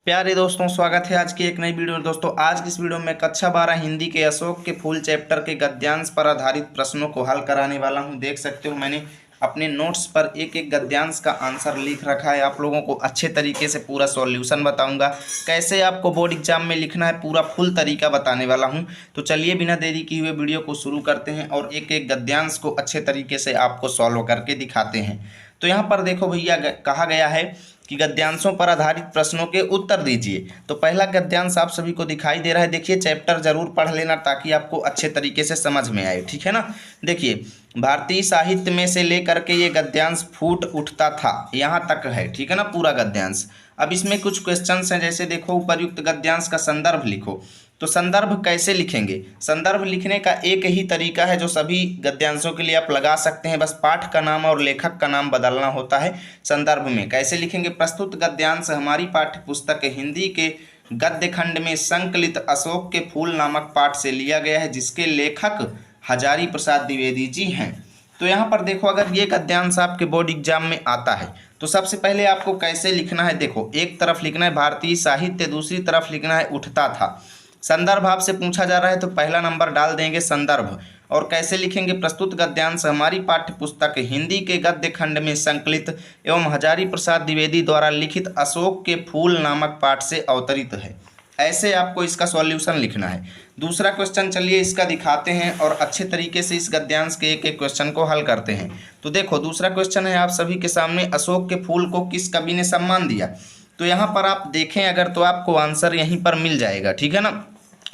प्यारे दोस्तों, स्वागत है आज की एक नई वीडियो में। दोस्तों, आज की इस वीडियो में कक्षा 12 हिंदी के अशोक के फूल चैप्टर के गद्यांश पर आधारित प्रश्नों को हल कराने वाला हूं। देख सकते हो मैंने अपने नोट्स पर एक एक गद्यांश का आंसर लिख रखा है। आप लोगों को अच्छे तरीके से पूरा सॉल्यूशन बताऊंगा, कैसे आपको बोर्ड एग्जाम में लिखना है, पूरा फुल तरीका बताने वाला हूं। तो चलिए बिना देरी किए हुए वीडियो को शुरू करते हैं और एक एक गद्यांश को अच्छे तरीके से आपको सॉल्व करके दिखाते हैं। तो यहाँ पर देखो भैया, कहा गया है कि गद्यांशों पर आधारित प्रश्नों के उत्तर दीजिए। तो पहला गद्यांश आप सभी को दिखाई दे रहा है। देखिए, चैप्टर जरूर पढ़ लेना ताकि आपको अच्छे तरीके से समझ में आए, ठीक है ना। देखिए, भारतीय साहित्य में से लेकर के ये गद्यांश फूट उठता था, यहाँ तक है, ठीक है ना, पूरा गद्यांश। अब इसमें कुछ क्वेश्चंस हैं, जैसे देखो, उपर्युक्त गद्यांश का संदर्भ लिखो। तो संदर्भ कैसे लिखेंगे? संदर्भ लिखने का एक ही तरीका है जो सभी गद्यांशों के लिए आप लगा सकते हैं, बस पाठ का नाम और लेखक का नाम बदलना होता है। संदर्भ में कैसे लिखेंगे? प्रस्तुत गद्यांश हमारी पाठ्य पुस्तक हिंदी के गद्य खंड में संकलित अशोक के फूल नामक पाठ से लिया गया है, जिसके लेखक हजारी प्रसाद द्विवेदी जी हैं। तो यहाँ पर देखो, अगर ये गद्यांश आपके बोर्ड एग्जाम में आता है तो सबसे पहले आपको कैसे लिखना है? देखो, एक तरफ लिखना है भारतीय साहित्य, दूसरी तरफ लिखना है उठता था। संदर्भ आपसे पूछा जा रहा है तो पहला नंबर डाल देंगे संदर्भ। और कैसे लिखेंगे? प्रस्तुत गद्यांश हमारी पाठ्य पुस्तक हिंदी के गद्य खंड में संकलित एवं हजारी प्रसाद द्विवेदी द्वारा लिखित अशोक के फूल नामक पाठ से अवतरित है। ऐसे आपको इसका सॉल्यूशन लिखना है। दूसरा क्वेश्चन चलिए इसका दिखाते हैं और अच्छे तरीके से इस गद्यांश के एक एक क्वेश्चन को हल करते हैं। तो देखो, दूसरा क्वेश्चन है आप सभी के सामने, अशोक के फूल को किस कवि ने सम्मान दिया? तो यहाँ पर आप देखें अगर तो आपको आंसर यहीं पर मिल जाएगा, ठीक है ना।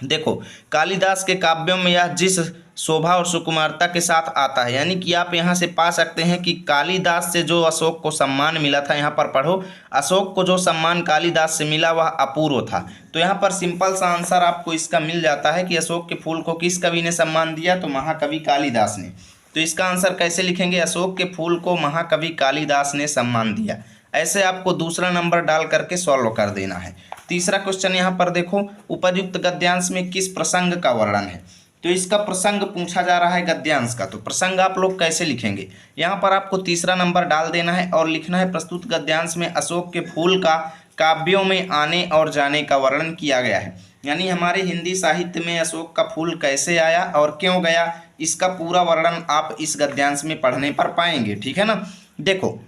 देखो, कालिदास के काव्यों में यह जिस शोभा और सुकुमारता के साथ आता है, यानी कि आप यहाँ से पा सकते हैं कि कालिदास से जो अशोक को सम्मान मिला था, यहाँ पर पढ़ो, अशोक को जो सम्मान कालिदास से मिला वह अपूर्व था। तो यहाँ पर सिंपल सा आंसर आपको इसका मिल जाता है कि अशोक के फूल को किस कवि ने सम्मान दिया? तो महाकवि कालिदास ने। तो इसका आंसर कैसे लिखेंगे? अशोक के फूल को महाकवि कालिदास ने सम्मान दिया। ऐसे आपको दूसरा नंबर डाल करके सॉल्व कर देना है। तीसरा क्वेश्चन यहाँ पर देखो, उपर्युक्त गद्यांश में किस प्रसंग का वर्णन है? तो इसका प्रसंग पूछा जा रहा है गद्यांश का। तो प्रसंग आप लोग कैसे लिखेंगे? यहाँ पर आपको तीसरा नंबर डाल देना है और लिखना है प्रस्तुत गद्यांश में अशोक के फूल का काव्यों में आने और जाने का वर्णन किया गया है। यानी हमारे हिंदी साहित्य में अशोक का फूल कैसे आया और क्यों गया, इसका पूरा वर्णन आप इस गद्यांश में पढ़ने पर पाएंगे, ठीक है ना। देखो,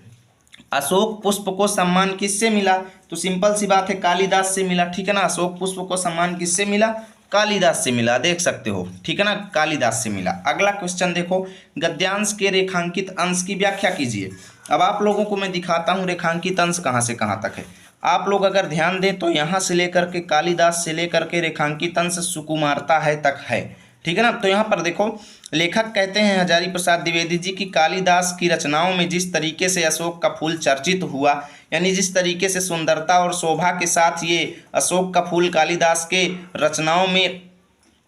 अशोक पुष्प को सम्मान किससे मिला? तो सिंपल सी बात है, कालिदास से मिला, ठीक है ना। अशोक पुष्प को सम्मान किससे मिला? कालिदास से मिला, देख सकते हो, ठीक है ना, कालिदास से मिला। अगला क्वेश्चन देखो, गद्यांश के रेखांकित अंश की व्याख्या कीजिए। अब आप लोगों को मैं दिखाता हूँ रेखांकित अंश कहाँ से कहाँ तक है। आप लोग अगर ध्यान दें तो यहाँ से लेकर के कालिदास से लेकर के रेखांकित अंश सुकुमारता है तक है, ठीक है ना। तो यहाँ पर देखो, लेखक कहते हैं हजारी प्रसाद द्विवेदी जी की कालिदास की रचनाओं में जिस तरीके से अशोक का फूल चर्चित हुआ, यानी जिस तरीके से सुंदरता और शोभा के साथ ये अशोक का फूल कालिदास के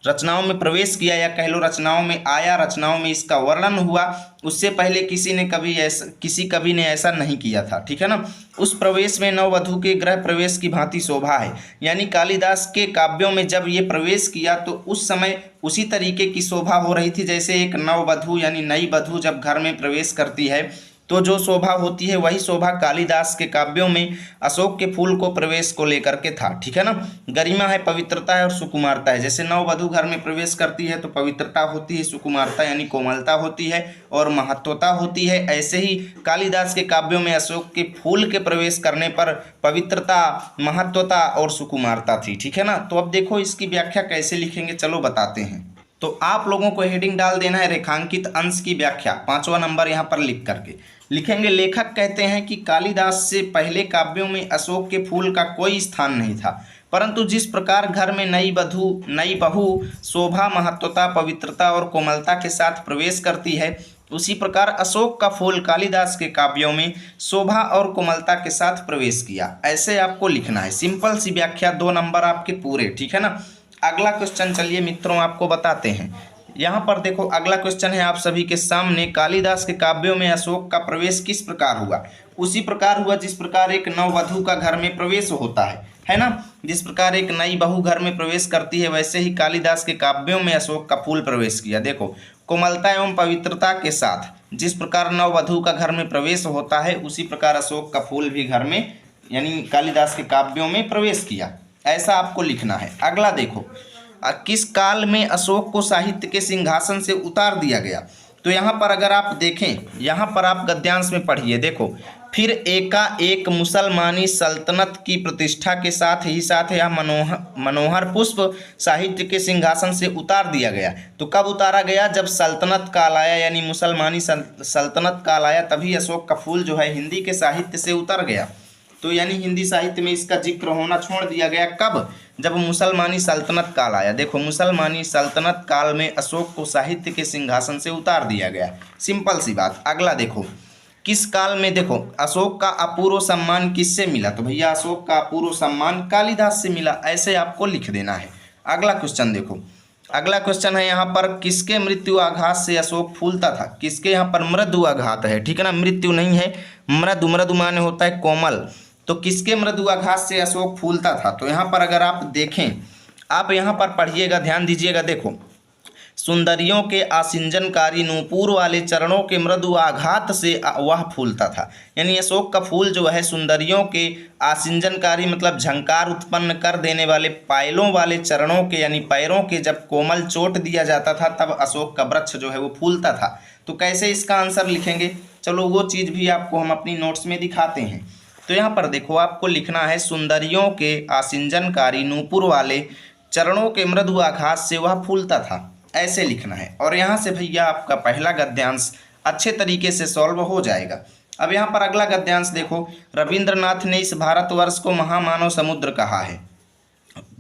रचनाओं में प्रवेश किया, या कह लो रचनाओं में आया, रचनाओं में इसका वर्णन हुआ, उससे पहले किसी कवि ने ऐसा नहीं किया था, ठीक है ना। उस प्रवेश में नववधू के गृह प्रवेश की भांति शोभा है। यानी कालिदास के काव्यों में जब ये प्रवेश किया तो उस समय उसी तरीके की शोभा हो रही थी जैसे एक नववधू यानी नई वधू जब घर में प्रवेश करती है तो जो शोभा होती है वही शोभा कालिदास के काव्यों में अशोक के फूल को प्रवेश को लेकर के था, ठीक है ना। गरिमा है, पवित्रता है और सुकुमारता है। जैसे नववधू घर में प्रवेश करती है तो पवित्रता होती है, सुकुमारता यानी कोमलता होती है और महत्वता होती है। ऐसे ही कालिदास के काव्यों में अशोक के फूल के प्रवेश करने पर पवित्रता, महत्वता और सुकुमारता थी, ठीक है ना। तो अब देखो इसकी व्याख्या कैसे लिखेंगे, चलो बताते हैं। तो आप लोगों को हेडिंग डाल देना है रेखांकित अंश की व्याख्या, 5वां नंबर यहाँ पर लिख करके लिखेंगे। लेखक कहते हैं कि कालिदास से पहले काव्यों में अशोक के फूल का कोई स्थान नहीं था, परंतु जिस प्रकार घर में नई बहू शोभा, महत्वता, पवित्रता और कोमलता के साथ प्रवेश करती है, उसी प्रकार अशोक का फूल कालिदास के काव्यों में शोभा और कोमलता के साथ प्रवेश किया। ऐसे आपको लिखना है, सिंपल सी व्याख्या, 2 नंबर आपके पूरे, ठीक है ना। अगला क्वेश्चन चलिए मित्रों आपको बताते हैं। यहाँ पर देखो, अगला क्वेश्चन है आप सभी के सामने, कालिदास के काव्यों में अशोक का प्रवेश किस प्रकार हुआ? उसी प्रकार हुआ जिस प्रकार एक नववधू का घर में प्रवेश होता है ना। जिस प्रकार एक नई बहू घर में प्रवेश करती है वैसे ही कालिदास के काव्यों में अशोक का फूल प्रवेश किया। देखो, कोमलता एवं पवित्रता के साथ जिस प्रकार नववधू का घर में प्रवेश होता है उसी प्रकार अशोक का फूल भी घर में यानी कालिदास के काव्यों में प्रवेश किया, ऐसा आपको लिखना है। अगला देखो, किस काल में अशोक को साहित्य के सिंहासन से उतार दिया गया। तो यहाँ पर अगर आप देखें, यहाँ पर आप गद्यांश में पढ़िए, देखो, फिर एकाएक मुसलमानी सल्तनत की प्रतिष्ठा के साथ ही साथ यह मनोहर पुष्प साहित्य के सिंहासन से उतार दिया गया। तो कब उतारा गया? जब सल्तनत काल आया, यानी मुसलमानी सल्तनत काल आया, तभी अशोक का फूल जो है हिंदी के साहित्य से उतर गया। तो यानी हिंदी साहित्य में इसका जिक्र होना छोड़ दिया गया। कब? जब मुसलमानी सल्तनत काल आया। देखो, मुसलमानी सल्तनत काल में अशोक को साहित्य के सिंहासन से उतार दिया गया, सिंपल सी बात। अगला देखो, किस काल में, देखो, अशोक का अपूर्व सम्मान किससे मिला। तो भैया अशोक का अपूर्व सम्मान कालिदास से मिला, ऐसे आपको लिख देना है। अगला क्वेश्चन देखो, अगला क्वेश्चन है यहाँ पर, किसके मृत्यु आघात से अशोक फूलता था। किसके? यहाँ पर मृदु आघात है, ठीक है ना, मृत्यु नहीं है, मृदु, मृदु माने होता है कोमल। तो किसके मृदु आघात से अशोक फूलता था। तो यहाँ पर अगर आप देखें, आप यहाँ पर पढ़िएगा, ध्यान दीजिएगा, देखो, सुंदरियों के आसिंजनकारी नूपुर वाले चरणों के मृदु आघात से वह फूलता था। यानी अशोक का फूल जो है सुंदरियों के आसिंजनकारी मतलब झंकार उत्पन्न कर देने वाले पायलों वाले चरणों के, यानी पैरों के जब कोमल चोट दिया जाता था तब अशोक का वृक्ष जो है वो फूलता था। तो कैसे इसका आंसर लिखेंगे, चलो वो चीज़ भी आपको हम अपनी नोट्स में दिखाते हैं। तो यहाँ पर देखो, आपको लिखना है सुंदरियों के आसिंजनकारी नूपुर वाले चरणों के मृदु आघात से वह फूलता था, ऐसे लिखना है। और यहाँ से भैया आपका पहला गद्यांश अच्छे तरीके से सॉल्व हो जाएगा। अब यहाँ पर अगला गद्यांश देखो, रविंद्रनाथ ने इस भारतवर्ष को महामानव समुद्र कहा है।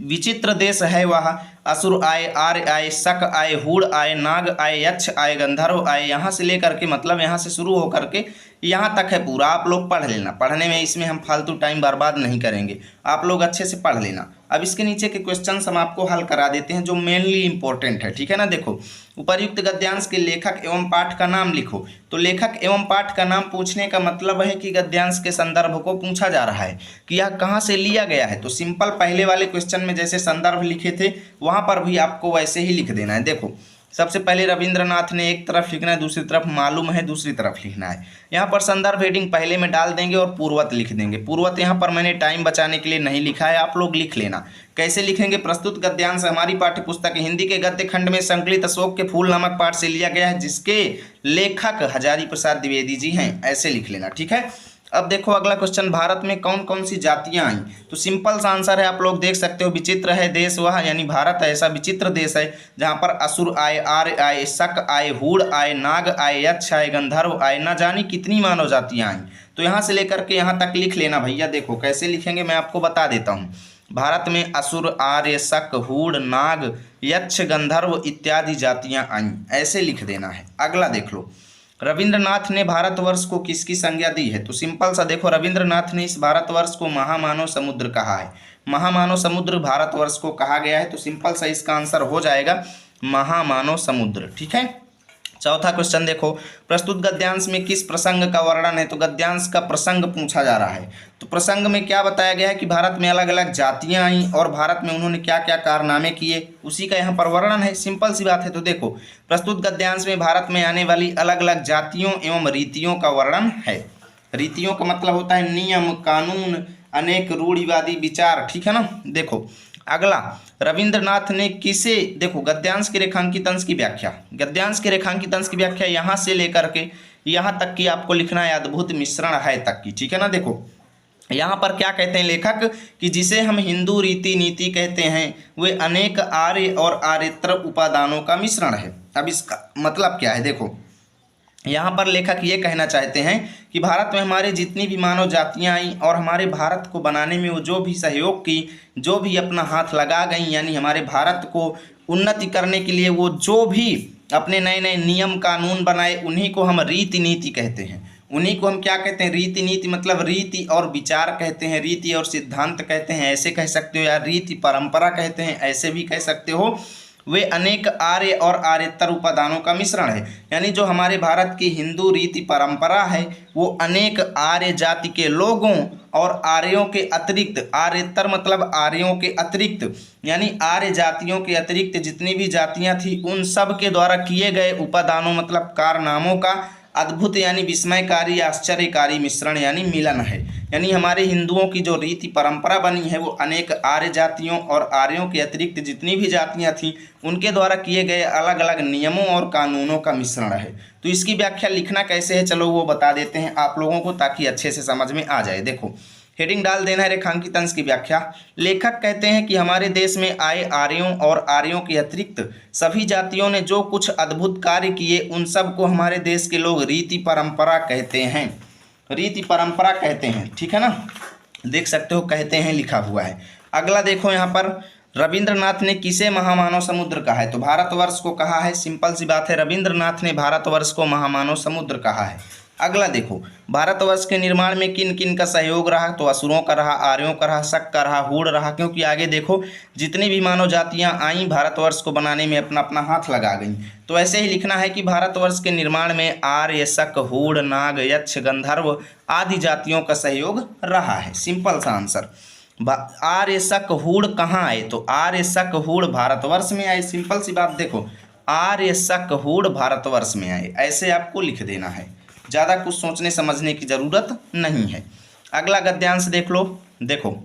विचित्र देश है वह, असुर आए, आर्य आए, शक आए, हूड़ आए, नाग आए, यक्ष आए, गंधर्व आए, यहाँ से लेकर के मतलब यहाँ से शुरू होकर के यहाँ तक है पूरा। आप लोग पढ़ लेना, पढ़ने में इसमें हम फालतू टाइम बर्बाद नहीं करेंगे, आप लोग अच्छे से पढ़ लेना। अब इसके नीचे के क्वेश्चंस हम आपको हल करा देते हैं जो मेनली इंपॉर्टेंट है, ठीक है ना। देखो, उपर्युक्त गद्यांश के लेखक एवं पाठ का नाम लिखो। तो लेखक एवं पाठ का नाम पूछने का मतलब है कि गद्यांश के संदर्भ को पूछा जा रहा है कि यह कहाँ से लिया गया है। तो सिंपल पहले वाले क्वेश्चन में जैसे संदर्भ लिखे थे वहाँ पर भी आपको वैसे ही लिख देना है। देखो, सबसे पहले रविंद्रनाथ ने एक तरफ लिखना है, दूसरी तरफ मालूम है दूसरी तरफ लिखना है। यहाँ पर संदर्भ हेडिंग पहले में डाल देंगे और पूर्वत लिख देंगे। पूर्वत यहाँ पर मैंने टाइम बचाने के लिए नहीं लिखा है, आप लोग लिख लेना। कैसे लिखेंगे, प्रस्तुत गद्यांश हमारी पाठ्यपुस्तक हिंदी के गद्य खंड में संकलित अशोक के फूल नामक पाठ से लिया गया है, जिसके लेखक हजारी प्रसाद द्विवेदी जी हैं, ऐसे लिख लेना, ठीक है। अब देखो अगला क्वेश्चन, भारत में कौन कौन सी जातियां आई। तो सिंपल सा आंसर है, आप लोग देख सकते हो, विचित्र है देश वह, यानी भारत ऐसा विचित्र देश है जहां पर असुर आए, आर्य आए, शक आए, हूड़ आए, नाग आए, यक्ष आए, गंधर्व आए, ना जानी कितनी मानव जातियां आई। तो यहाँ से लेकर के यहाँ तक लिख लेना भैया। देखो कैसे लिखेंगे मैं आपको बता देता हूँ। भारत में असुर, आर्य, शक, हूड़, नाग, यक्ष, गंधर्व इत्यादि जातियां आई, ऐसे लिख देना है। अगला देख लो, रविंद्रनाथ ने भारतवर्ष को किसकी संज्ञा दी है। तो सिंपल सा देखो, रविंद्रनाथ ने इस भारतवर्ष को महामानव समुद्र कहा है। महामानव समुद्र भारतवर्ष को कहा गया है, तो सिंपल सा इसका आंसर हो जाएगा महामानव समुद्र, ठीक है। चौथा क्वेश्चन देखो, प्रस्तुत गद्यांश में किस प्रसंग का वर्णन है। तो गद्यांश का प्रसंग पूछा जा रहा है। तो प्रसंग में क्या बताया गया है कि भारत में अलग अलग जातियां आईं और भारत में उन्होंने क्या क्या कारनामे किए, उसी का यहाँ पर वर्णन है, सिंपल सी बात है। तो देखो, प्रस्तुत गद्यांश में भारत में आने वाली अलग अलग जातियों एवं रीतियों का वर्णन है। रीतियों का मतलब होता है नियम, कानून, अनेक रूढ़िवादी विचार, ठीक है ना। देखो अगला, रविंद्रनाथ ने किसे, देखो गद्यांश के रेखांकित अंश की व्याख्या, गद्यांश के रेखांकित अंश की व्याख्या यहाँ से लेकर के यहाँ तक की आपको लिखना है, अद्भुत मिश्रण है तक की, ठीक है ना। देखो यहाँ पर क्या कहते हैं लेखक कि जिसे हम हिंदू रीति नीति कहते हैं वे अनेक आर्य और आर्येतर उपादानों का मिश्रण है। अब इसका मतलब क्या है, देखो यहाँ पर लेखक ये कहना चाहते हैं कि भारत में हमारे जितनी भी मानव जातियाँ आई और हमारे भारत को बनाने में वो जो भी सहयोग की, जो भी अपना हाथ लगा गई, यानी हमारे भारत को उन्नति करने के लिए वो जो भी अपने नए नए नियम कानून बनाए, उन्हीं को हम रीति नीति कहते हैं। उन्हीं को हम क्या कहते हैं, रीति नीति, मतलब रीति और विचार कहते हैं, रीति और सिद्धांत कहते हैं, ऐसे कह सकते हो, या रीति परंपरा कहते हैं, ऐसे भी कह सकते हो। वे अनेक आर्य और आर्येतर उपादानों का मिश्रण है। यानी जो हमारे भारत की हिंदू रीति परंपरा है वो अनेक आर्य जाति के लोगों और आर्यों के अतिरिक्त, आर्येतर मतलब आर्यों के अतिरिक्त, यानी आर्य जातियों के अतिरिक्त जितनी भी जातियां थी उन सब के द्वारा किए गए उपादानों मतलब कारनामों का अद्भुत यानी विस्मयकारी आश्चर्यकारी मिश्रण यानी मिलन है। यानी हमारे हिंदुओं की जो रीति परंपरा बनी है वो अनेक आर्य जातियों और आर्यों के अतिरिक्त जितनी भी जातियां थीं उनके द्वारा किए गए अलग अलग नियमों और कानूनों का मिश्रण है। तो इसकी व्याख्या लिखना कैसे है, चलो वो बता देते हैं आप लोगों को ताकि अच्छे से समझ में आ जाए। देखो हेडिंग डाल देना है रेखांकित अंश की व्याख्या। लेखक कहते हैं कि हमारे देश में आए आर्यों और आर्यों के अतिरिक्त सभी जातियों ने जो कुछ अद्भुत कार्य किए उन सब को हमारे देश के लोग रीति परंपरा कहते हैं। रीति परंपरा कहते हैं, ठीक है ना, देख सकते हो कहते हैं लिखा हुआ है। अगला देखो यहाँ पर रविंद्रनाथ ने किसे महामानव समुद्र कहा है, तो भारतवर्ष को कहा है। सिंपल सी बात है, रविंद्रनाथ ने भारतवर्ष को महामानव समुद्र कहा है। अगला देखो भारतवर्ष के निर्माण में किन किन का सहयोग रहा, तो असुरों का रहा, आर्यों का रहा, शक का रहा, हूण रहा, क्योंकि आगे देखो जितनी भी मानव जातियां आईं भारतवर्ष को बनाने में अपना अपना हाथ लगा गईं। तो ऐसे ही लिखना है कि भारतवर्ष के निर्माण में आर्य, शक, हूण, नाग, यक्ष, गंधर्व आदि जातियों का सहयोग रहा है। सिंपल सा आंसर। आर्य, शक, हूण कहाँ आए, तो आर्य, शक, हूण भारतवर्ष में आए। सिंपल सी बात, देखो आर्य, शक, हूण भारतवर्ष में आए, ऐसे आपको लिख देना है, ज़्यादा कुछ सोचने समझने की ज़रूरत नहीं है। अगला गद्यांश देख लो। देखो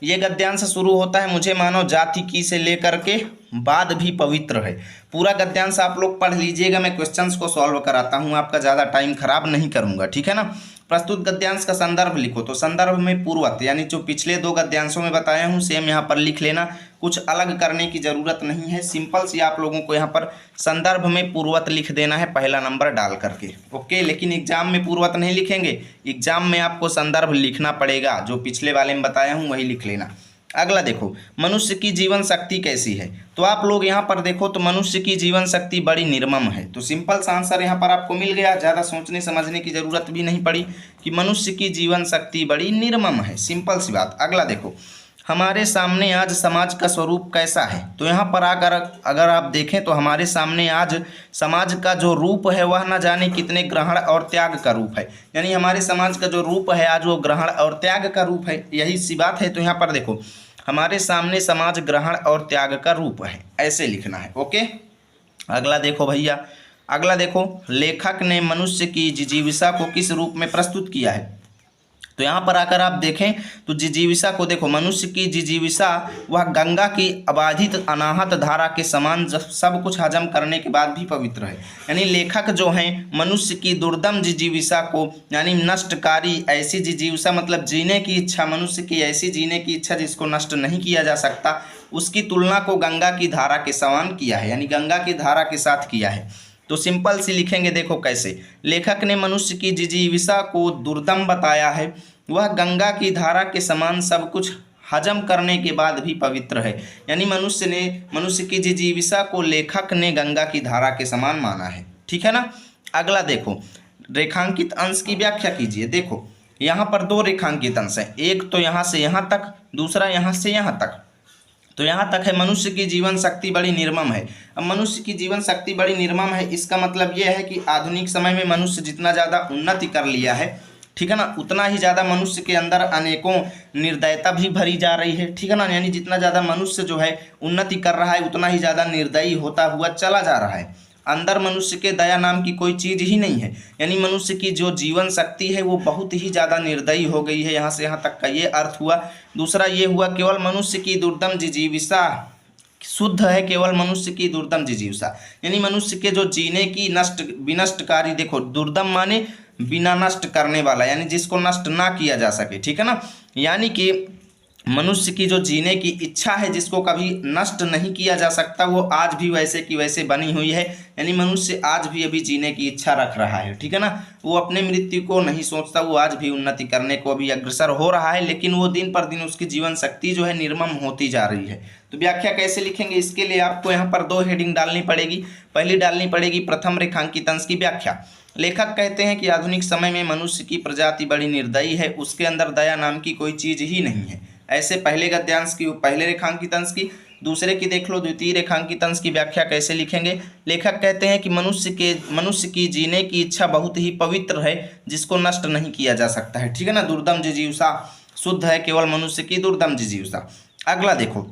ये गद्यांश शुरू होता है, मुझे मानो जाति की से लेकर के बाद भी पवित्र है। पूरा गद्यांश आप लोग पढ़ लीजिएगा, मैं क्वेश्चंस को सॉल्व कराता हूँ, आपका ज़्यादा टाइम खराब नहीं करूँगा, ठीक है ना। प्रस्तुत गद्यांश का संदर्भ लिखो, तो संदर्भ में पूर्वत यानी जो पिछले दो गद्यांशों में बताया हूँ सेम यहाँ पर लिख लेना, कुछ अलग करने की ज़रूरत नहीं है। सिंपल सी आप लोगों को यहाँ पर संदर्भ में पूर्वत लिख देना है पहला नंबर डाल करके, ओके। लेकिन एग्जाम में पूर्वत नहीं लिखेंगे, एग्जाम में आपको संदर्भ लिखना पड़ेगा, जो पिछले वाले में बताया हूँ वही लिख लेना। अगला देखो मनुष्य की जीवन शक्ति कैसी है, तो आप लोग यहाँ पर देखो तो मनुष्य की जीवन शक्ति बड़ी निर्मम है। तो सिंपल सा आंसर यहाँ पर आपको मिल गया, ज़्यादा सोचने समझने की ज़रूरत भी नहीं पड़ी कि मनुष्य की जीवन शक्ति बड़ी निर्मम है, सिंपल सी बात। अगला देखो हमारे सामने आज समाज का स्वरूप कैसा है, तो यहाँ पर अगर आप देखें तो हमारे सामने आज समाज का जो रूप है वह न जाने कितने ग्रहण और त्याग का रूप है। यानी हमारे समाज का जो रूप है आज वो ग्रहण और त्याग का रूप है, यही सी बात है। तो यहाँ पर देखो हमारे सामने समाज ग्रहण और त्याग का रूप है, ऐसे लिखना है, ओके। अगला देखो भैया, अगला देखो लेखक ने मनुष्य की जिजीविषा को किस रूप में प्रस्तुत किया है, तो यहाँ पर आकर आप देखें तो जिजीविषा को देखो, मनुष्य की जिजीविषा वह गंगा की अबाधित अनाहत धारा के समान सब कुछ हजम करने के बाद भी पवित्र है। यानी लेखक जो हैं मनुष्य की दुर्दम जिजीविषा को यानी नष्टकारी ऐसी जिजीविषा मतलब जीने की इच्छा, मनुष्य की ऐसी जीने की इच्छा जिसको नष्ट नहीं किया जा सकता, उसकी तुलना को गंगा की धारा के समान किया है, यानी गंगा की धारा के साथ किया है। तो सिंपल सी लिखेंगे, देखो कैसे लेखक ने मनुष्य की जिजीविषा को दुर्दम बताया है, वह गंगा की धारा के समान सब कुछ हजम करने के बाद भी पवित्र है। यानी मनुष्य की जिजीविषा को लेखक ने गंगा की धारा के समान माना है, ठीक है ना। अगला देखो रेखांकित अंश की व्याख्या कीजिए। देखो यहाँ पर दो रेखांकित अंश हैं, एक तो यहाँ से यहाँ तक, दूसरा यहाँ से यहाँ तक। तो यहाँ तक है मनुष्य की जीवन शक्ति बड़ी निर्मम है। अब मनुष्य की जीवन शक्ति बड़ी निर्मम है, इसका मतलब ये है कि आधुनिक समय में मनुष्य जितना ज़्यादा उन्नति कर लिया है, ठीक है ना, उतना ही ज़्यादा मनुष्य के अंदर अनेकों निर्दयता भी भरी जा रही है, ठीक है ना। यानी जितना ज़्यादा मनुष्य जो है उन्नति कर रहा है उतना ही ज़्यादा निर्दयी होता हुआ चला जा रहा है। अंदर मनुष्य के दया नाम की कोई चीज़ ही नहीं है। यानी मनुष्य की जो जीवन शक्ति है वो बहुत ही ज़्यादा निर्दयी हो गई है, यहाँ से यहाँ तक का ये अर्थ हुआ। दूसरा ये हुआ केवल मनुष्य की दुर्दम जिजीविषा शुद्ध है, केवल मनुष्य की दुर्दम जिजीविषा यानी मनुष्य के जो जीने की विनष्टकारी, देखो दुर्दम माने बिना नष्ट करने वाला, यानी जिसको नष्ट ना किया जा सके, ठीक है ना। यानी कि मनुष्य की जो जीने की इच्छा है जिसको कभी नष्ट नहीं किया जा सकता, वो आज भी वैसे की वैसे बनी हुई है। यानी मनुष्य आज भी अभी जीने की इच्छा रख रहा है, ठीक है ना। वो अपने मृत्यु को नहीं सोचता, वो आज भी उन्नति करने को अभी अग्रसर हो रहा है, लेकिन वो दिन पर दिन उसकी जीवन शक्ति जो है निर्मम होती जा रही है। तो व्याख्या कैसे लिखेंगे, इसके लिए आपको यहाँ पर दो हेडिंग डालनी पड़ेगी। पहली डालनी पड़ेगी प्रथम रेखांकित अंश की व्याख्या। लेखक कहते हैं कि आधुनिक समय में मनुष्य की प्रजाति बड़ी निर्दयी है, उसके अंदर दया नाम की कोई चीज़ ही नहीं है। ऐसे पहले गद्यांश की पहले रेखांकित अंश की, दूसरे की देख लो द्वितीय रेखांकित अंश की व्याख्या कैसे लिखेंगे। लेखक कहते हैं कि मनुष्य की जीने की इच्छा बहुत ही पवित्र है, जिसको नष्ट नहीं किया जा सकता है, ठीक है ना। दुर्दम जिजीविषा शुद्ध है, केवल मनुष्य की दुर्दम जिजीविषा। अगला देखो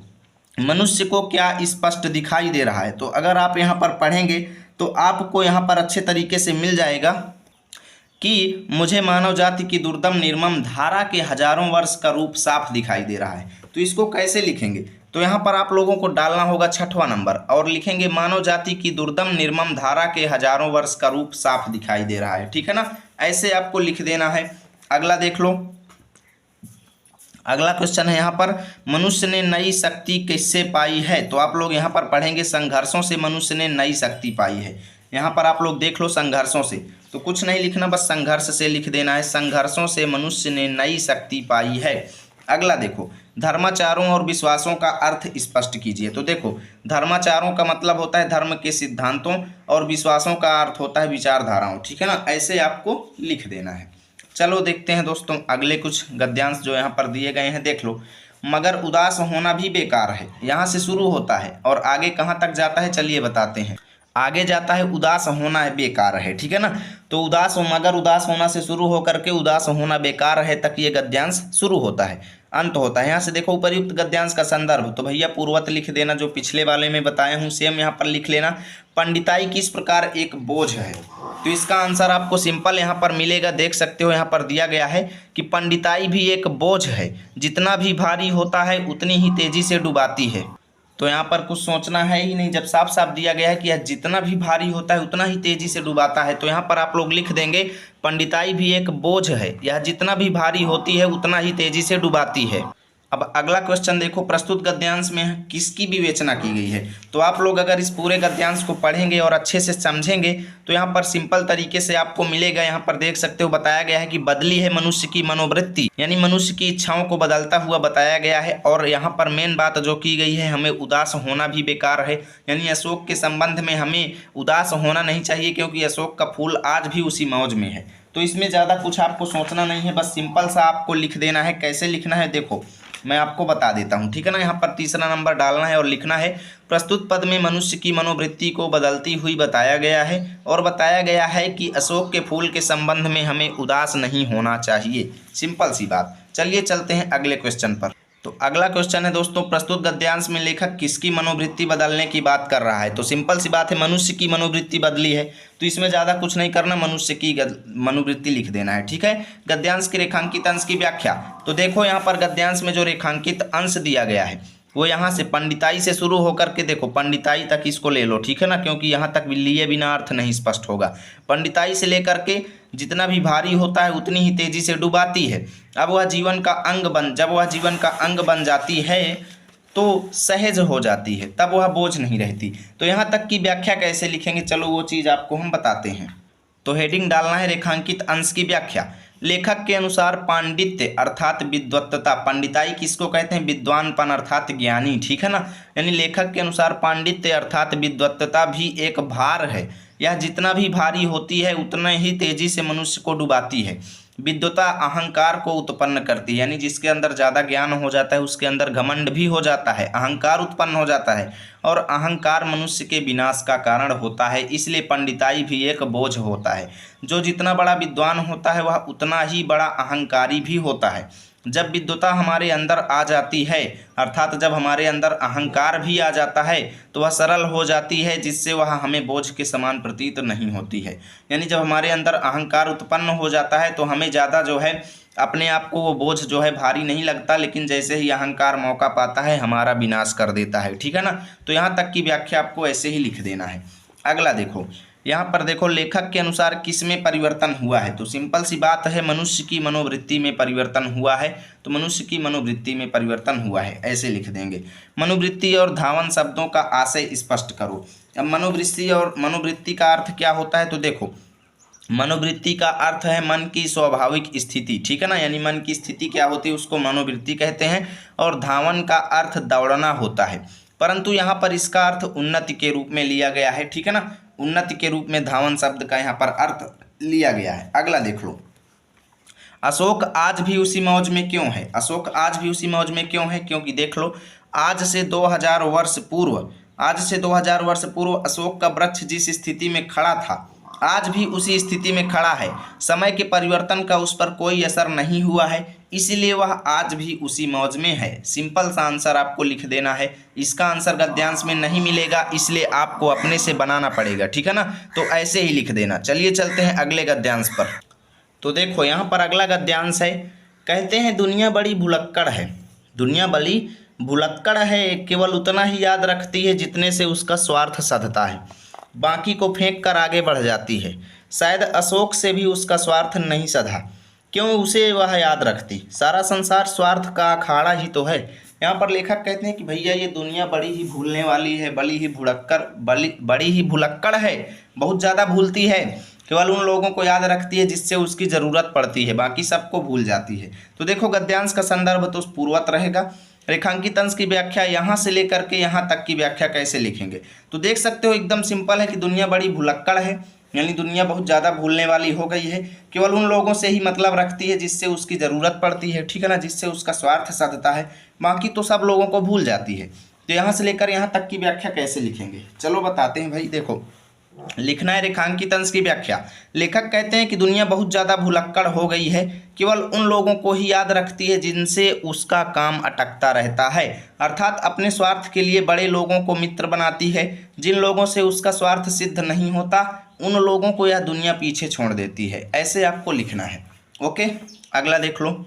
मनुष्य को क्या स्पष्ट दिखाई दे रहा है, तो अगर आप यहाँ पर पढ़ेंगे तो आपको यहाँ पर अच्छे तरीके से मिल जाएगा। कि मुझे मानव जाति की दुर्दम निर्मम धारा के हजारों वर्ष का रूप साफ दिखाई दे रहा है। तो इसको कैसे लिखेंगे? तो यहाँ पर आप लोगों को डालना होगा 6वां नंबर और लिखेंगे मानव जाति की दुर्दम निर्मम धारा के हजारों वर्ष का रूप साफ दिखाई दे रहा है। ठीक है ना, ऐसे आपको लिख देना है। अगला देख लो, अगला क्वेश्चन है यहाँ पर, मनुष्य ने नई शक्ति किससे पाई है? तो आप लोग यहाँ पर पढ़ेंगे संघर्षों से मनुष्य ने नई शक्ति पाई है। यहाँ पर आप लोग देख लो संघर्षों से, तो कुछ नहीं लिखना, बस संघर्ष से लिख देना है, संघर्षों से मनुष्य ने नई शक्ति पाई है। अगला देखो, धर्माचारों और विश्वासों का अर्थ स्पष्ट कीजिए। तो देखो, धर्माचारों का मतलब होता है धर्म के सिद्धांतों और विश्वासों का अर्थ होता है विचारधाराओं। ठीक है ना, ऐसे आपको लिख देना है। चलो देखते हैं दोस्तों अगले कुछ गद्यांश जो यहाँ पर दिए गए हैं, देख लो। मगर उदास होना भी बेकार है, यहाँ से शुरू होता है और आगे कहाँ तक जाता है चलिए बताते हैं। आगे जाता है उदास होना है बेकार है। ठीक है ना, तो उदास मगर उदास होना से शुरू होकर के उदास होना बेकार है तक ये गद्यांश शुरू होता है, अंत होता है। यहाँ से देखो उपर्युक्त गद्यांश का संदर्भ, तो भैया पूर्वत लिख देना, जो पिछले वाले में बताया हूँ सेम यहाँ पर लिख लेना। पंडिताई किस प्रकार एक बोझ है? तो इसका आंसर आपको सिंपल यहाँ पर मिलेगा, देख सकते हो यहाँ पर दिया गया है कि पंडिताई भी एक बोझ है, जितना भी भारी होता है उतनी ही तेजी से डुबाती है। तो यहाँ पर कुछ सोचना है ही नहीं, जब साफ साफ दिया गया है कि यह जितना भी भारी होता है उतना ही तेजी से डुबाता है, तो यहाँ पर आप लोग लिख देंगे पंडिताई भी एक बोझ है, यह जितना भी भारी होती है उतना ही तेजी से डुबाती है। अब अगला क्वेश्चन देखो, प्रस्तुत गद्यांश में किसकी विवेचना की गई है? तो आप लोग अगर इस पूरे गद्यांश को पढ़ेंगे और अच्छे से समझेंगे तो यहाँ पर सिंपल तरीके से आपको मिलेगा। यहाँ पर देख सकते हो बताया गया है कि बदली है मनुष्य की मनोवृत्ति, यानी मनुष्य की इच्छाओं को बदलता हुआ बताया गया है। और यहाँ पर मेन बात जो की गई है, हमें उदास होना भी बेकार है, यानी अशोक के संबंध में हमें उदास होना नहीं चाहिए, क्योंकि अशोक का फूल आज भी उसी मौज में है। तो इसमें ज़्यादा कुछ आपको सोचना नहीं है, बस सिंपल सा आपको लिख देना है। कैसे लिखना है देखो मैं आपको बता देता हूँ। ठीक है ना, यहाँ पर 3रा नंबर डालना है और लिखना है प्रस्तुत पद में मनुष्य की मनोवृत्ति को बदलती हुई बताया गया है और बताया गया है कि अशोक के फूल के संबंध में हमें उदास नहीं होना चाहिए। सिंपल सी बात। चलिए चलते हैं अगले क्वेश्चन पर। तो अगला क्वेश्चन है दोस्तों, प्रस्तुत गद्यांश में लेखक किसकी मनोवृत्ति बदलने की बात कर रहा है? तो सिंपल सी बात है, मनुष्य की मनोवृत्ति बदली है, तो इसमें ज़्यादा कुछ नहीं करना, मनुष्य की मनोवृत्ति लिख देना है। ठीक है, गद्यांश के रेखांकित अंश की व्याख्या। तो देखो यहाँ पर गद्यांश में जो रेखांकित अंश दिया गया है वो यहाँ से पंडिताई से शुरू होकर के देखो पंडिताई तक इसको ले लो। ठीक है ना, क्योंकि यहाँ तक लिए बिना अर्थ नहीं स्पष्ट होगा। पंडिताई से लेकर के जितना भी भारी होता है उतनी ही तेजी से डुबाती है। अब वह जीवन का अंग जब वह जीवन का अंग बन जाती है तो सहज हो जाती है, तब वह बोझ नहीं रहती। तो यहाँ तक की व्याख्या कैसे लिखेंगे, चलो वो चीज़ आपको हम बताते हैं। तो हेडिंग डालना है रेखांकित अंश की व्याख्या। लेखक के अनुसार पांडित्य अर्थात विद्वत्ता, पंडिताई किसको कहते हैं? विद्वानपन अर्थात ज्ञानी। ठीक है ना, यानी लेखक के अनुसार पांडित्य अर्थात विद्वत्ता भी एक भार है, यह जितना भी भारी होती है उतना ही तेजी से मनुष्य को डुबाती है। विद्वता अहंकार को उत्पन्न करती है, यानी जिसके अंदर ज़्यादा ज्ञान हो जाता है उसके अंदर घमंड भी हो जाता है, अहंकार उत्पन्न हो जाता है, और अहंकार मनुष्य के विनाश का कारण होता है। इसलिए पंडिताई भी एक बोझ होता है। जो जितना बड़ा विद्वान होता है वह उतना ही बड़ा अहंकारी भी होता है। जब विद्वता हमारे अंदर आ जाती है, अर्थात जब हमारे अंदर अहंकार भी आ जाता है, तो वह सरल हो जाती है, जिससे वह हमें बोझ के समान प्रतीत नहीं होती है। यानी जब हमारे अंदर अहंकार उत्पन्न हो जाता है तो हमें ज़्यादा जो है अपने आप को वो बोझ जो है भारी नहीं लगता, लेकिन जैसे ही अहंकार मौका पाता है हमारा विनाश कर देता है। ठीक है ना, तो यहाँ तक की व्याख्या आपको ऐसे ही लिख देना है। अगला देखो, यहाँ पर देखो लेखक के अनुसार किस में परिवर्तन हुआ है? तो सिंपल सी बात है, मनुष्य की मनोवृत्ति में परिवर्तन हुआ है। तो मनुष्य की मनोवृत्ति में परिवर्तन हुआ है, ऐसे लिख देंगे। मनोवृत्ति और धावन शब्दों का आशय स्पष्ट करो। अब मनोवृत्ति का अर्थ क्या होता है? तो देखो मनोवृत्ति का अर्थ है मन की स्वाभाविक स्थिति। ठीक है ना, यानी मन की स्थिति क्या होती है उसको मनोवृत्ति कहते हैं। और धावन का अर्थ दौड़ना होता है, परंतु यहाँ पर इसका अर्थ उन्नति के रूप में लिया गया है। ठीक है ना, उन्नति के रूप में धावन शब्द का यहाँ पर अर्थ लिया गया है। अगला देख लो, अशोक आज भी उसी मौज में क्यों है? अशोक आज भी उसी मौज में क्यों है? क्योंकि देख लो आज से 2000 वर्ष पूर्व अशोक का वृक्ष जिस स्थिति में खड़ा था आज भी उसी स्थिति में खड़ा है। समय के परिवर्तन का उस पर कोई असर नहीं हुआ है, इसलिए वह आज भी उसी मौज में है। सिंपल सा आंसर आपको लिख देना है। इसका आंसर गद्यांश में नहीं मिलेगा, इसलिए आपको अपने से बनाना पड़ेगा। ठीक है ना, तो ऐसे ही लिख देना। चलिए चलते हैं अगले गद्यांश पर। तो देखो यहाँ पर अगला गद्यांश है, कहते हैं दुनिया बड़ी भुलक्कड़ है। दुनिया बड़ी भुलक्कड़ है, केवल उतना ही याद रखती है जितने से उसका स्वार्थ सधता है, बाकी को फेंक कर आगे बढ़ जाती है। शायद अशोक से भी उसका स्वार्थ नहीं सधा, क्यों उसे वह याद रखती। सारा संसार स्वार्थ का अखाड़ा ही तो है। यहाँ पर लेखक कहते हैं कि भैया ये दुनिया बड़ी ही भूलने वाली है, बड़ी ही भुलक्कड़ है, बहुत ज़्यादा भूलती है, केवल उन लोगों को याद रखती है जिससे उसकी ज़रूरत पड़ती है, बाकी सबको भूल जाती है। तो देखो गद्यांश का संदर्भ तो पूर्वत रहेगा। रेखांकित अंश की व्याख्या यहाँ से लेकर के यहाँ तक की व्याख्या कैसे लिखेंगे, तो देख सकते हो एकदम सिंपल है कि दुनिया बड़ी भुलक्कड़ है, यानी दुनिया बहुत ज़्यादा भूलने वाली हो गई है, केवल उन लोगों से ही मतलब रखती है जिससे उसकी ज़रूरत पड़ती है, ठीक है ना, जिससे उसका स्वार्थ साधता है, बाकी तो सब लोगों को भूल जाती है। तो यहाँ से लेकर यहाँ तक की व्याख्या कैसे लिखेंगे, चलो बताते हैं भाई। देखो लिखना है रेखांकित अंश की व्याख्या। लेखक कहते हैं कि दुनिया बहुत ज़्यादा भुलक्कड़ हो गई है, केवल उन लोगों को ही याद रखती है जिनसे उसका काम अटकता रहता है, अर्थात अपने स्वार्थ के लिए बड़े लोगों को मित्र बनाती है। जिन लोगों से उसका स्वार्थ सिद्ध नहीं होता उन लोगों को यह दुनिया पीछे छोड़ देती है। ऐसे आपको लिखना है। ओके, अगला देख लो।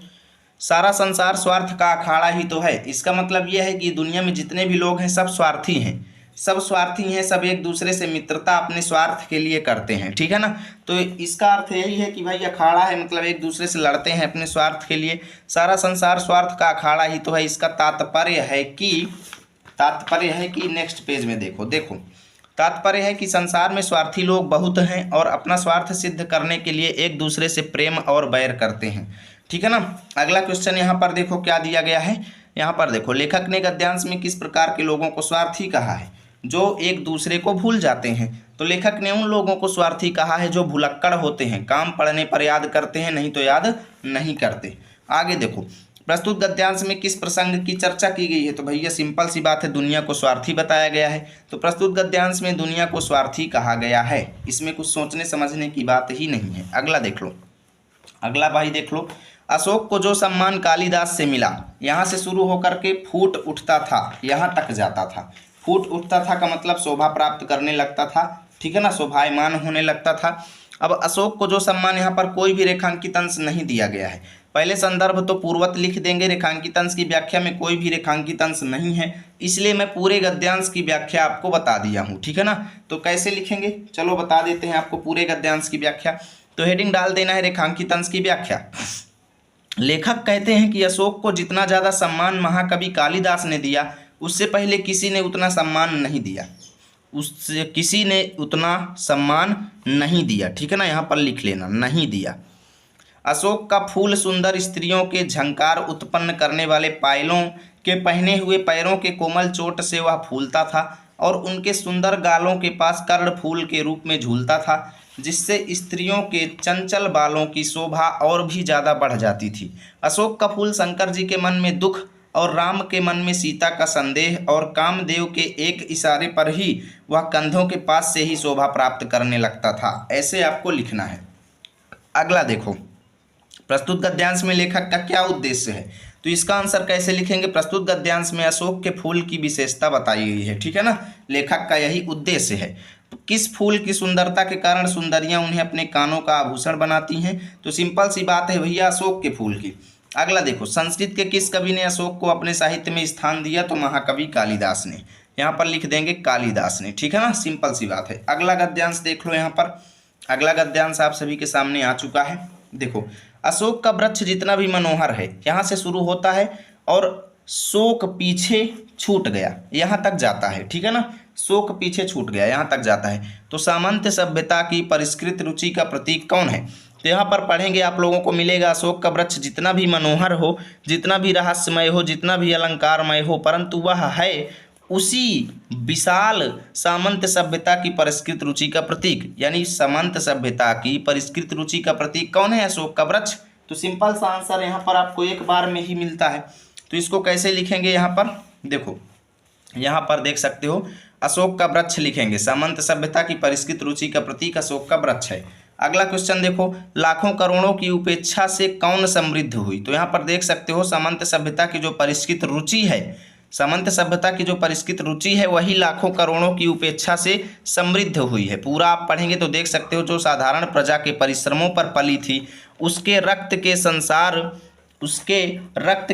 सारा संसार स्वार्थ का अखाड़ा ही तो है। इसका मतलब यह है कि दुनिया में जितने भी लोग हैं सब स्वार्थी हैं, सब स्वार्थी हैं, सब एक दूसरे से मित्रता अपने स्वार्थ के लिए करते हैं, ठीक है ना। तो इसका अर्थ यही है कि भाई अखाड़ा है, मतलब एक दूसरे से लड़ते हैं अपने स्वार्थ के लिए। सारा संसार स्वार्थ का अखाड़ा ही तो है। इसका तात्पर्य है कि नेक्स्ट पेज में देखो तात्पर्य है कि संसार में स्वार्थी लोग बहुत हैं और अपना स्वार्थ सिद्ध करने के लिए एक दूसरे से प्रेम और बैर करते हैं, ठीक है ना। अगला क्वेश्चन यहाँ पर देखो क्या दिया गया है। यहाँ पर देखो लेखक ने गद्यांश में किस प्रकार के लोगों को स्वार्थी कहा है, जो एक दूसरे को भूल जाते हैं। तो लेखक ने उन लोगों को स्वार्थी कहा है जो भुलक्कड़ होते हैं, काम पड़ने पर याद करते हैं, नहीं तो याद नहीं करते। आगे देखो प्रस्तुत गद्यांश में किस प्रसंग की चर्चा की गई है। तो भैया सिंपल सी बात है, दुनिया को स्वार्थी बताया गया है। तो प्रस्तुत गद्यांश में दुनिया को स्वार्थी कहा गया है, इसमें कुछ सोचने समझने की बात ही नहीं है। अगला देख लो। अगला भाई देख लो, अशोक को जो सम्मान कालिदास से मिला, यहाँ से शुरू होकर के फूट उठता था, यहाँ तक जाता था। फूट उठता था का मतलब शोभा प्राप्त करने लगता था, ठीक है ना, शोभायमान होने लगता था। अब अशोक को जो सम्मान, यहाँ पर कोई भी रेखांकित अंश नहीं दिया गया है। पहले संदर्भ तो पूर्वत लिख देंगे, रेखांकित अंश की व्याख्या में कोई भी रेखांकित अंश नहीं है, इसलिए मैं पूरे गद्यांश की व्याख्या आपको बता दिया हूँ, ठीक है ना। तो कैसे लिखेंगे चलो बता देते हैं आपको पूरे गद्यांश की व्याख्या। तो हेडिंग डाल देना है रेखांकित अंश की व्याख्या। लेखक कहते हैं कि अशोक को जितना ज़्यादा सम्मान महाकवि कालिदास ने दिया, उससे पहले किसी ने उतना सम्मान नहीं दिया, ठीक है ना, यहाँ पर लिख लेना, नहीं दिया। अशोक का फूल सुंदर स्त्रियों के झंकार उत्पन्न करने वाले पायलों के पहने हुए पैरों के कोमल चोट से वह फूलता था और उनके सुंदर गालों के पास कर्ण फूल के रूप में झूलता था, जिससे स्त्रियों के चंचल बालों की शोभा और भी ज़्यादा बढ़ जाती थी। अशोक का फूल शंकर जी के मन में दुख और राम के मन में सीता का संदेह और कामदेव के एक इशारे पर ही वह कंधों के पास से ही शोभा प्राप्त करने लगता था। ऐसे आपको लिखना है। अगला देखो, प्रस्तुत गद्यांश में लेखक का क्या उद्देश्य है। तो इसका आंसर कैसे लिखेंगे, प्रस्तुत गद्यांश में अशोक के फूल की विशेषता बताई गई है, ठीक है ना, लेखक का यही उद्देश्य है। किस फूल की सुंदरता के कारण सुंदरियां उन्हें अपने कानों का आभूषण बनाती हैं। तो सिंपल सी बात है भैया, अशोक के फूल की। अगला देखो, संस्कृत के किस कवि ने अशोक को अपने साहित्य में स्थान दिया। तो महाकवि कालिदास ने, यहाँ पर लिख देंगे कालिदास ने, ठीक है ना, सिंपल सी बात है। अगला गद्यांश देख लो, यहाँ पर अगला गद्यांश आप सभी के सामने आ चुका है। देखो, अशोक का वृक्ष जितना भी मनोहर है, यहाँ से शुरू होता है और शोक पीछे छूट गया, यहाँ तक जाता है, ठीक है ना, शोक पीछे छूट गया, यहाँ तक जाता है। तो सामंत सभ्यता की परिष्कृत रुचि का प्रतीक कौन है। तो यहाँ पर पढ़ेंगे आप लोगों को मिलेगा, अशोक का वृक्ष जितना भी मनोहर हो, जितना भी रहस्यमय हो, जितना भी अलंकारमय हो, परंतु वह है उसी विशाल सामंत सभ्यता की परिष्कृत रुचि का प्रतीक। यानी सामंत सभ्यता की परिष्कृत रुचि का प्रतीक कौन है, अशोक का वृक्ष। तो सिंपल सा आंसर यहाँ पर आपको एक बार में ही मिलता है। तो इसको कैसे लिखेंगे, यहाँ पर देखो, यहाँ पर देख सकते हो, अशोक का वृक्ष लिखेंगे, सामंत सभ्यता की परिष्कृत रुचि का प्रतीक अशोक का वृक्ष है। अगला क्वेश्चन देखो, लाखों करोड़ों की उपेक्षा से कौन समृद्ध हुई। तो यहाँ पर देख सकते हो, सामंत सभ्यता की जो परिष्कृत रुचि है, सामंत सभ्यता की जो परिष्कृत रुचि है वही लाखों करोड़ों की उपेक्षा से समृद्ध हुई है। पूरा आप पढ़ेंगे तो देख सकते हो, जो साधारण प्रजा के परिश्रमों पर पली थी उसके रक्त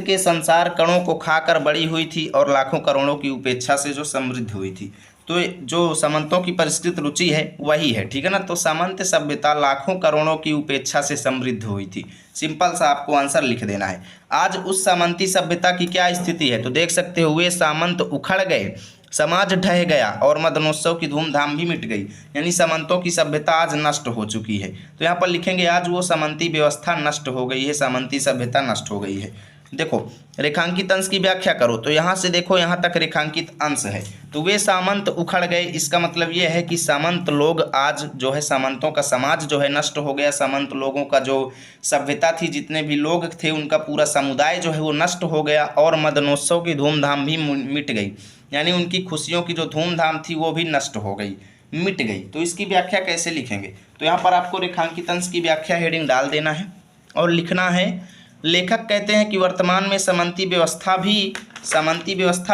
के संसार कणों को खाकर बड़ी हुई थी और लाखों करोड़ों की उपेक्षा से जो समृद्ध हुई थी। तो जो सामंतों की परिष्कृत रुचि है वही है, ठीक है ना। तो सामंत सभ्यता लाखों करोड़ों की उपेक्षा से समृद्ध हुई थी। सिंपल सा आपको आंसर लिख देना है। आज उस सामंती सभ्यता की क्या स्थिति है, तो देख सकते हो वे सामंत उखड़ गए, समाज ढह गया और मदनोत्सव की धूमधाम भी मिट गई। यानी सामंतों की सभ्यता आज नष्ट हो चुकी है। तो यहाँ पर लिखेंगे आज वो सामंती व्यवस्था नष्ट हो गई है, सामंती सभ्यता नष्ट हो गई है। देखो रेखांकित अंश की व्याख्या करो, तो यहाँ से देखो यहाँ तक रेखांकित अंश है। तो वे सामंत उखड़ गए, इसका मतलब ये है कि सामंत लोग आज जो है, सामंतों का समाज जो है नष्ट हो गया। सामंत लोगों का जो सभ्यता थी, जितने भी लोग थे उनका पूरा समुदाय जो है वो नष्ट हो गया और मदनोत्सव की धूमधाम भी मिट गई। यानी उनकी खुशियों की जो धूमधाम थी वो भी नष्ट हो गई, मिट गई। तो इसकी व्याख्या कैसे लिखेंगे, तो यहाँ पर आपको रेखांकित अंश की व्याख्या हेडिंग डाल देना है और लिखना है, लेखक कहते हैं कि वर्तमान में सामंती व्यवस्था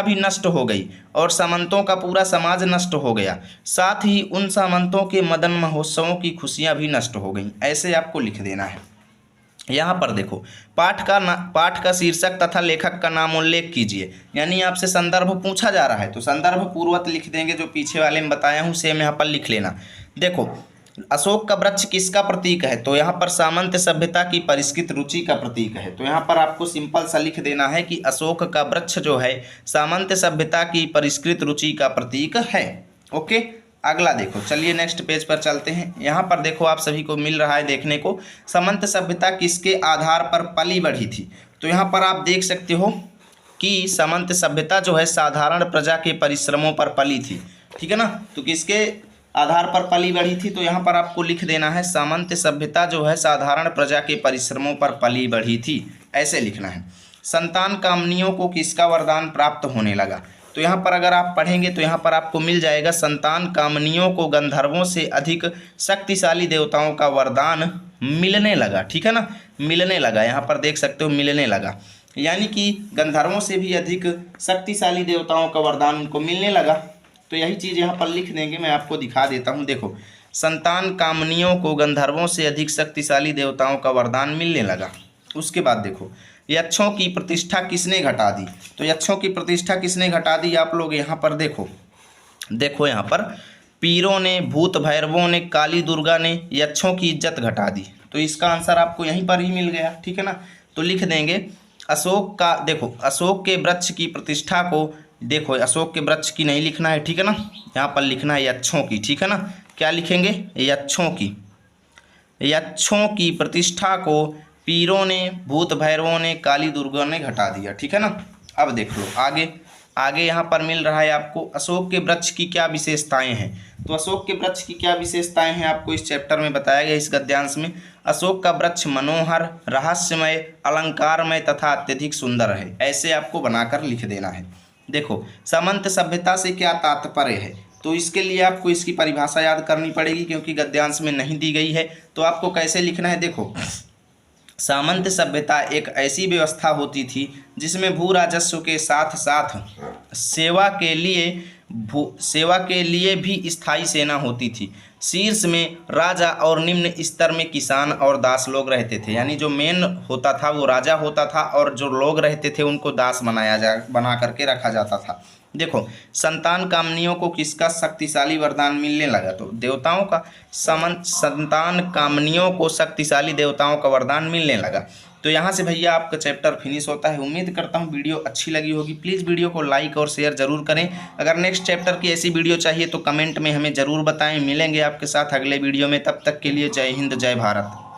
भी नष्ट हो गई और सामंतों का पूरा समाज नष्ट हो गया, साथ ही उन सामंतों के मदन महोत्सवों की खुशियां भी नष्ट हो गई। ऐसे आपको लिख देना है। यहाँ पर देखो पाठ का शीर्षक तथा लेखक का नाम उल्लेख कीजिए। यानी आपसे संदर्भ पूछा जा रहा है तो संदर्भ पूर्वत लिख देंगे, जो पीछे वाले में बताया हूँ सेम यहाँ पर लिख लेना। देखो अशोक का वृक्ष किसका प्रतीक है, तो यहाँ पर सामंत सभ्यता की परिष्कृत रुचि का प्रतीक है। तो यहाँ पर आपको सिंपल सा लिख देना है कि अशोक का वृक्ष जो है सामंत सभ्यता की परिष्कृत रुचि का प्रतीक है। ओके, अगला देखो, चलिए नेक्स्ट पेज पर चलते हैं। यहाँ पर देखो आप सभी को मिल रहा है देखने को, सामंत सभ्यता किसके आधार पर पली बढ़ी थी। तो यहाँ पर आप देख सकते हो कि सामंत सभ्यता जो है साधारण प्रजा के परिश्रमों पर पली थी, ठीक है ना। तो किसके आधार पर पली बढ़ी थी, तो यहाँ पर आपको लिख देना है सामंत सभ्यता जो है साधारण प्रजा के परिश्रमों पर पली बढ़ी थी, ऐसे लिखना है। संतान कामनियों को किसका वरदान प्राप्त होने लगा, तो यहाँ पर अगर आप पढ़ेंगे तो यहाँ पर आपको मिल जाएगा, संतान कामनियों को गंधर्वों से अधिक शक्तिशाली देवताओं का वरदान मिलने लगा, ठीक है ना, मिलने लगा। यहाँ पर देख सकते हो मिलने लगा, यानी कि गंधर्वों से भी अधिक शक्तिशाली देवताओं का वरदान उनको मिलने लगा। तो यही चीज़ यहाँ पर लिख देंगे, मैं आपको दिखा देता हूँ। देखो संतान कामनियों को गंधर्वों से अधिक शक्तिशाली देवताओं का वरदान मिलने लगा। उसके बाद देखो यक्षों की प्रतिष्ठा किसने घटा दी, तो यक्षों की प्रतिष्ठा किसने घटा दी, आप लोग यहाँ पर देखो यहाँ पर पीरों ने, भूत भैरवों ने, काली दुर्गा ने यक्षों की इज्जत घटा दी। तो इसका आंसर आपको यहीं पर ही मिल गया, ठीक है ना। तो लिख देंगे अशोक का, देखो अशोक के वृक्ष की प्रतिष्ठा को, देखो अशोक के वृक्ष की नहीं लिखना है, ठीक है ना, यहाँ पर लिखना है यक्षों की, ठीक है ना। क्या लिखेंगे, यक्षों की प्रतिष्ठा को पीरों ने, भूत भैरवों ने, काली दुर्गा ने घटा दिया, ठीक है ना। अब देख लो आगे यहाँ पर मिल रहा है आपको अशोक के वृक्ष की क्या विशेषताएं हैं। तो अशोक के वृक्ष की क्या विशेषताएं हैं आपको इस चैप्टर में बताया गया, इस गद्यांश में। अशोक का वृक्ष मनोहर, रहस्यमय, अलंकारमय तथा अत्यधिक सुंदर है, ऐसे आपको बनाकर लिख देना है। देखो सामंत सभ्यता से क्या तात्पर्य है, तो इसके लिए आपको इसकी परिभाषा याद करनी पड़ेगी क्योंकि गद्यांश में नहीं दी गई है। तो आपको कैसे लिखना है, देखो सामंत सभ्यता एक ऐसी व्यवस्था होती थी जिसमें भू राजस्व के साथ साथ सेवा के लिए भी स्थायी सेना होती थी। शीर्ष में राजा और निम्न स्तर में किसान और दास लोग रहते थे। यानी जो मेन होता था वो राजा होता था और जो लोग रहते थे उनको दास बना करके रखा जाता था। देखो संतान कामनियों को किसका शक्तिशाली वरदान मिलने लगा, तो देवताओं का। संतान कामनियों को शक्तिशाली देवताओं का वरदान मिलने लगा। तो यहाँ से भैया आपका चैप्टर फिनिश होता है। उम्मीद करता हूँ वीडियो अच्छी लगी होगी। प्लीज़ वीडियो को लाइक और शेयर जरूर करें। अगर नेक्स्ट चैप्टर की ऐसी वीडियो चाहिए तो कमेंट में हमें ज़रूर बताएं। मिलेंगे आपके साथ अगले वीडियो में, तब तक के लिए जय हिंद जय भारत।